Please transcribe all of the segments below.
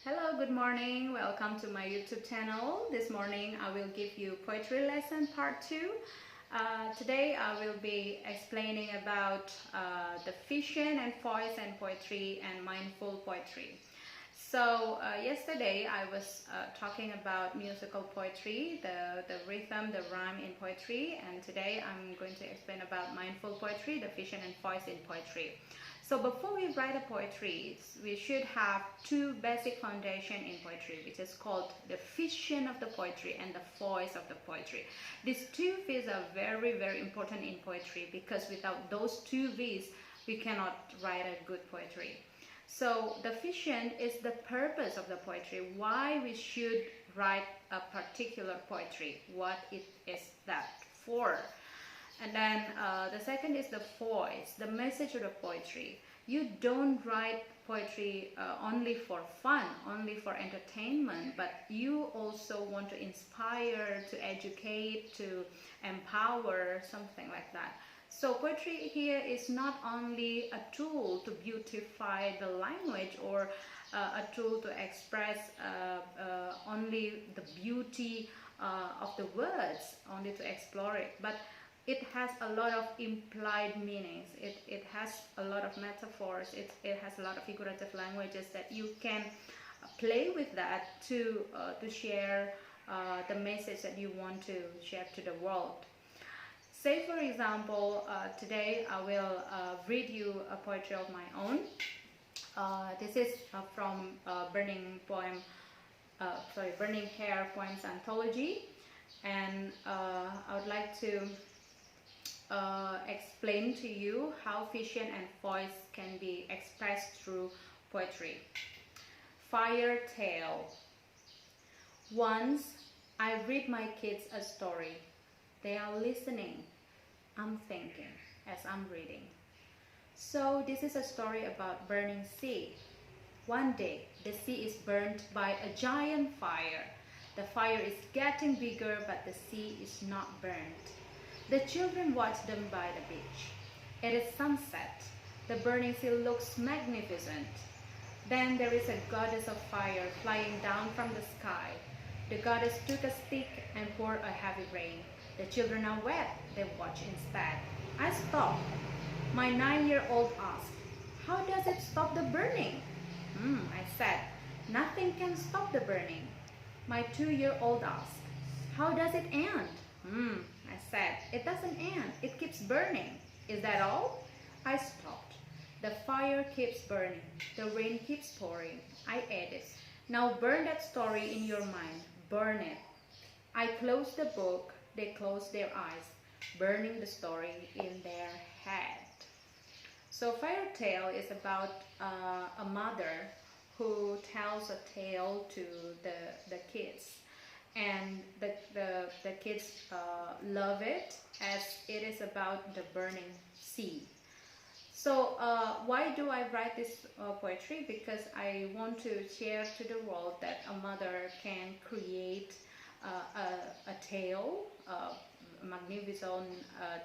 Hello, good morning. Welcome to my YouTube channel. This morning I will give you poetry lesson part 2. Today I will be explaining about the fission and voice and poetry and mindful poetry. So yesterday I was talking about musical poetry, the rhythm, the rhyme in poetry, and today I'm going to explain about mindful poetry, the fission and voice in poetry. So before we write a poetry, we should have two basic foundation in poetry, which is called the fission of the poetry and the voice of the poetry. These two V's are very, very important in poetry because without those two V's, we cannot write a good poetry. So the fission is the purpose of the poetry, why we should write a particular poetry, what it is that for. And then the second is the voice, the message of the poetry. You don't write poetry only for fun, only for entertainment, but you also want to inspire, to educate, to empower, something like that. So poetry here is not only a tool to beautify the language or a tool to express only the beauty of the words, only to explore it, but it has a lot of implied meanings. It has a lot of metaphors. It has a lot of figurative languages that you can play with that to share the message that you want to share to the world. Say for example, today I will read you a poetry of my own. This is from Burning Hair Poems Anthology, and I would like to explain to you how fission and voice can be expressed through poetry. Fire Tale. Once I read my kids a story. They are listening. I'm thinking as I'm reading. So this is a story about burning sea. One day the sea is burned by a giant fire. The fire is getting bigger, but the sea is not burned. The children watch them by the beach. It is sunset. The burning sea looks magnificent. Then there is a goddess of fire flying down from the sky. The goddess took a stick and poured a heavy rain. The children are wet. They watch instead. I stopped. My 9-year-old asked, "How does it stop the burning?" I said, "Nothing can stop the burning." My 2-year-old asked, "How does it end?" I said, "It doesn't end. It keeps burning." "Is that all?" I stopped. "The fire keeps burning. The rain keeps pouring." I added, "Now burn that story in your mind. Burn it." I closed the book. They closed their eyes, burning the story in their head. So Fire Tale is about a mother who tells a tale to the kids. And the kids love it as it is about the burning sea. So why do I write this poetry? Because I want to share to the world that a mother can create a tale, a magnificent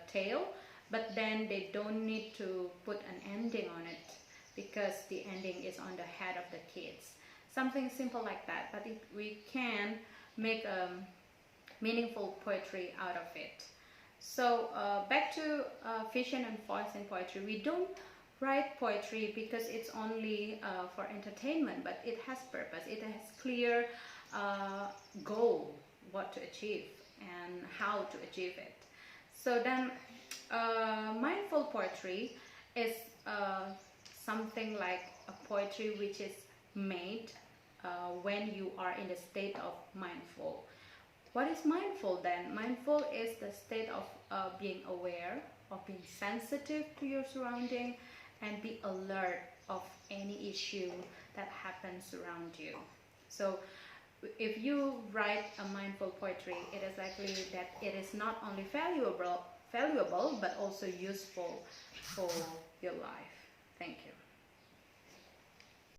tale, but then they don't need to put an ending on it because the ending is on the head of the kids. Something simple like that, but we can make a meaningful poetry out of it. So back to fission and voice in poetry. We don't write poetry because it's only for entertainment, but it has purpose. It has clear goal, what to achieve and how to achieve it. So then mindful poetry is something like a poetry which is made when you are in the state of mindful. What is mindful then? Mindful is the state of being aware, of being sensitive to your surrounding, and be alert of any issue that happens around you. So if you write a mindful poetry, it is likely that it is not only valuable but also useful for your life. Thank you.